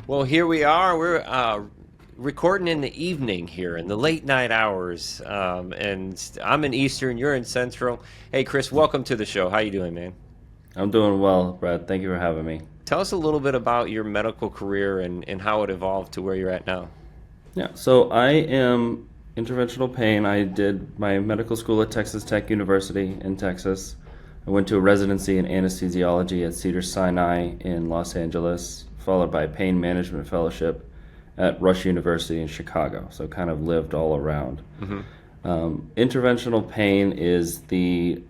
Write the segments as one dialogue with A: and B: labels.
A: Well, here we are. We're recording in the evening here, in the late night hours, and I'm in Eastern. You're in Central. Hey, Chris, welcome to the show. How you doing, man?
B: I'm doing well, Brad. Thank you for having me.
A: Tell us a little bit about your medical career and how it evolved to where you're at now.
B: Yeah, so I am interventional pain. I did my medical school at Texas Tech University in Texas. I went to a residency in anesthesiology at Cedars-Sinai in Los Angeles, followed by a pain management fellowship at Rush University in Chicago. So kind of lived all around. Interventional pain is the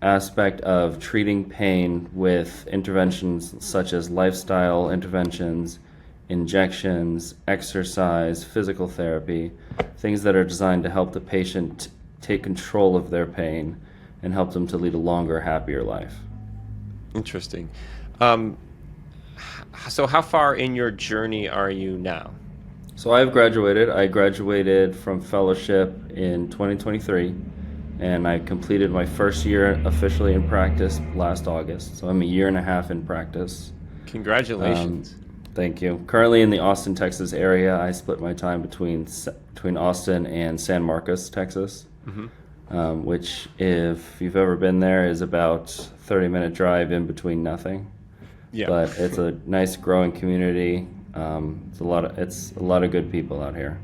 B: aspect of treating pain with interventions such as lifestyle interventions, injections, exercise, physical therapy, things that are designed to help the patient take control of their pain and help them to lead a longer, happier life.
A: Interesting. So how far in your journey are you now?
B: So I've graduated. I graduated from fellowship in 2023, and I completed my first year officially in practice last August. So I'm a year and a half in practice.
A: Congratulations.
B: Thank you. Currently in the Austin, Texas area. I split my time between Austin and San Marcos, Texas, which, if you've ever been there, is about 30-minute drive in between nothing.
A: Yeah.
B: But it's a nice growing community. It's a lot of good people out here.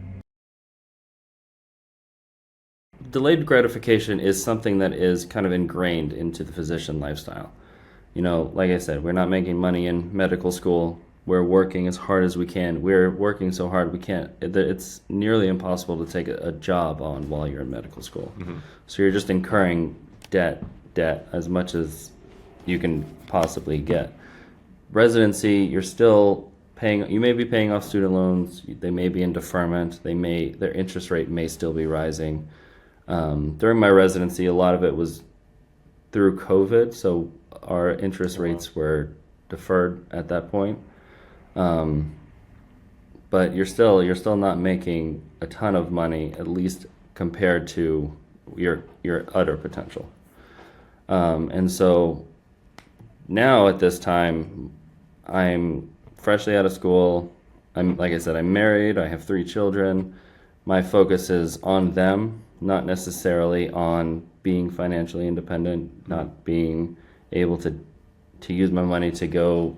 B: Delayed gratification is something that is kind of ingrained into the physician lifestyle. You know, like I said, we're not making money in medical school. We're working as hard as we can. We're working so hard we can't. It's nearly impossible to take a job on while you're in medical school. So you're just incurring debt as much as you can possibly get. Residency, you're still paying. You may be paying off student loans. They may be in deferment. Their interest rate may still be rising. During my residency, a lot of it was through COVID, so our interest rates were deferred at that point. But you're still not making a ton of money, at least compared to your utter potential. And so now at this time, I'm freshly out of school. Like I said, I'm married. I have 3 children. My focus is on them, not necessarily on being financially independent, not being able to use my money to go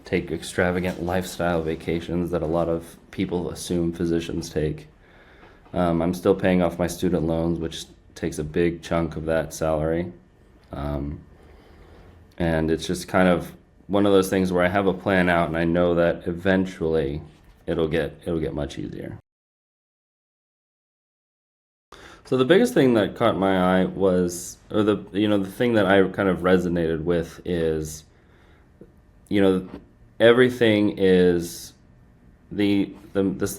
B: take extravagant lifestyle vacations that a lot of people assume physicians take. I'm still paying off my student loans, which takes a big chunk of that salary. And it's just kind of one of those things where I have a plan out and I know that eventually it'll get much easier. So the biggest thing that caught my eye was, or the thing that I kind of resonated with is, everything is the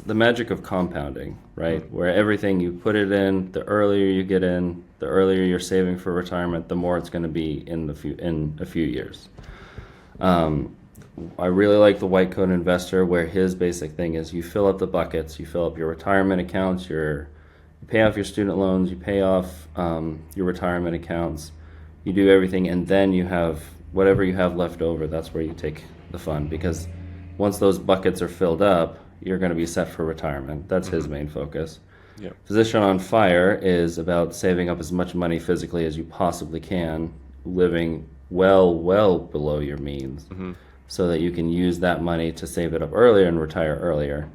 B: magic of compounding, right? Where everything you put it in, the earlier you get in, the earlier you're saving for retirement, the more it's going to be in a few years. I really like the white coat investor, where his basic thing is you fill up the buckets, you fill up your retirement accounts, you pay off your student loans, you pay off your retirement accounts, you do everything, and then you have whatever you have left over. That's where you take the fun, because once those buckets are filled up, you're going to be set for retirement. That's his main focus.
A: Yeah.
B: Physician on Fire is about saving up as much money physically as you possibly can, living well below your means, so that you can use that money to save it up earlier and retire earlier.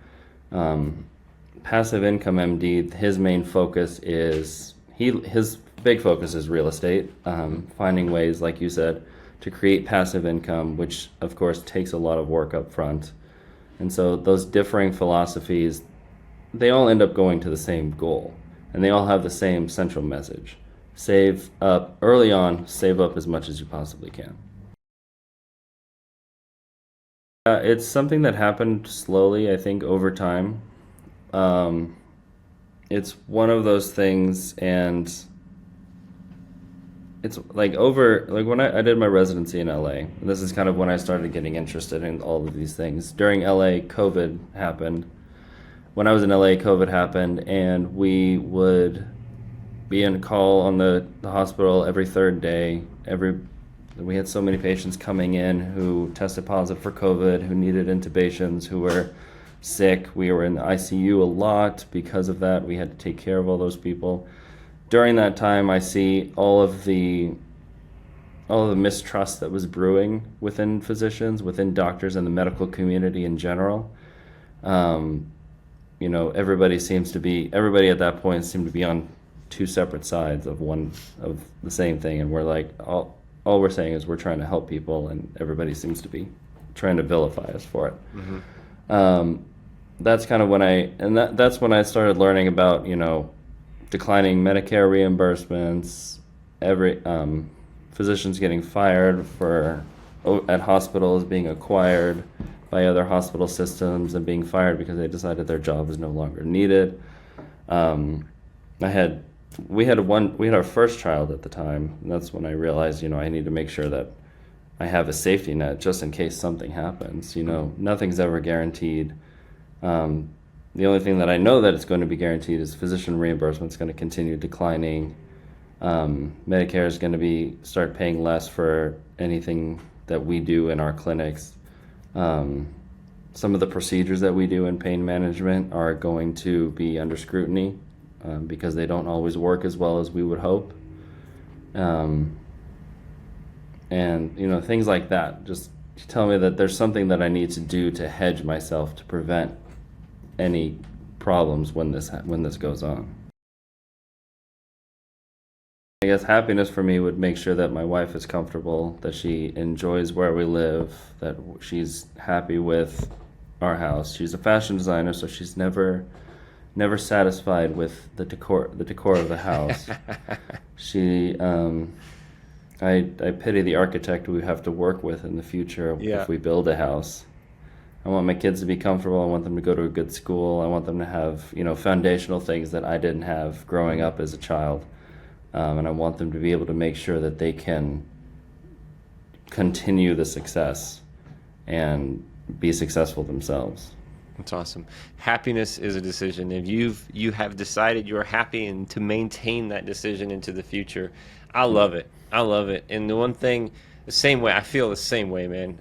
B: Passive Income MD, his main focus is, his big focus is real estate, finding ways, like you said, to create passive income, which of course takes a lot of work up front. And so those differing philosophies, they all end up going to the same goal, and they all have the same central message. Save up early on, save up as much as you possibly can. It's something that happened slowly, I think, over time. It's one of those things, and it's like when I did my residency in LA, this is kind of when I started getting interested in all of these things. During LA, COVID happened. When I was in LA, COVID happened, and we would be in call on the hospital every third day, every We had so many patients coming in who tested positive for COVID, who needed intubations, who were sick. We were in the ICU a lot because of that. We had to take care of all those people. During that time, I see all of the mistrust that was brewing within physicians, within doctors, and the medical community in general. You know, everybody at that point seemed to be on two separate sides of the same thing, and we're like, all we're saying is we're trying to help people, and everybody seems to be trying to vilify us for it. That's kind of when that's when I started learning about, you know, declining Medicare reimbursements, physicians getting fired at hospitals, being acquired by other hospital systems and being fired because they decided their job was no longer needed. We had our first child at the time, and that's when I realized, you know, I need to make sure that I have a safety net just in case something happens. You know, nothing's ever guaranteed. The only thing that I know that it's going to be guaranteed is physician reimbursement is going to continue declining. Medicare is going to start paying less for anything that we do in our clinics. Some of the procedures that we do in pain management are going to be under scrutiny because they don't always work as well as we would hope. And, you know, things like that just tell me that there's something that I need to do to hedge myself to prevent any problems when this goes on. I guess happiness for me would make sure that my wife is comfortable, that she enjoys where we live, that she's happy with our house. She's a fashion designer, so she's never satisfied with the decor of the house. I pity the architect we have to work with in the future if we build a house. I want my kids to be comfortable. I want them to go to a good school. I want them to have, you know, foundational things that I didn't have growing up as a child. And I want them to be able to make sure that they can continue the success and be successful themselves.
A: That's awesome. Happiness is a decision. If you have decided you're happy and to maintain that decision into the future, I love it. I love it. And the one thing, the same way, I feel the same way, man.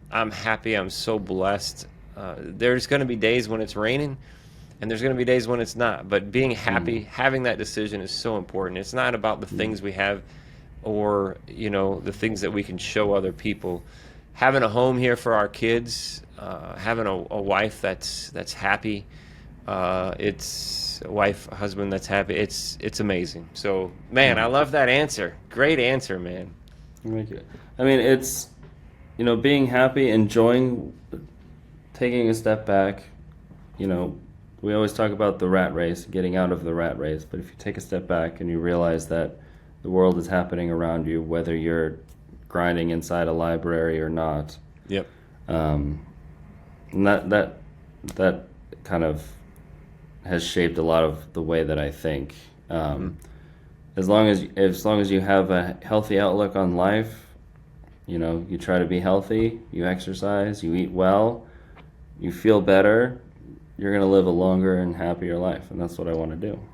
A: I'm happy. I'm so blessed. There's going to be days when it's raining, and there's going to be days when it's not. But being happy, having that decision is so important. It's not about the things we have or, you know, the things that we can show other people. Having a home here for our kids, having a wife that's happy, it's a wife, a husband that's happy. It's amazing. So, man, I love that answer. Great answer, man.
B: Thank you. I mean, it's, you know, being happy, enjoying, taking a step back. You know, we always talk about the rat race, getting out of the rat race. But if you take a step back and you realize that the world is happening around you, whether you're grinding inside a library or not.
A: Yep.
B: And that kind of has shaped a lot of the way that I think. As long as you have a healthy outlook on life, you know, you try to be healthy, you exercise, you eat well, you feel better, you're going to live a longer and happier life, and that's what I want to do.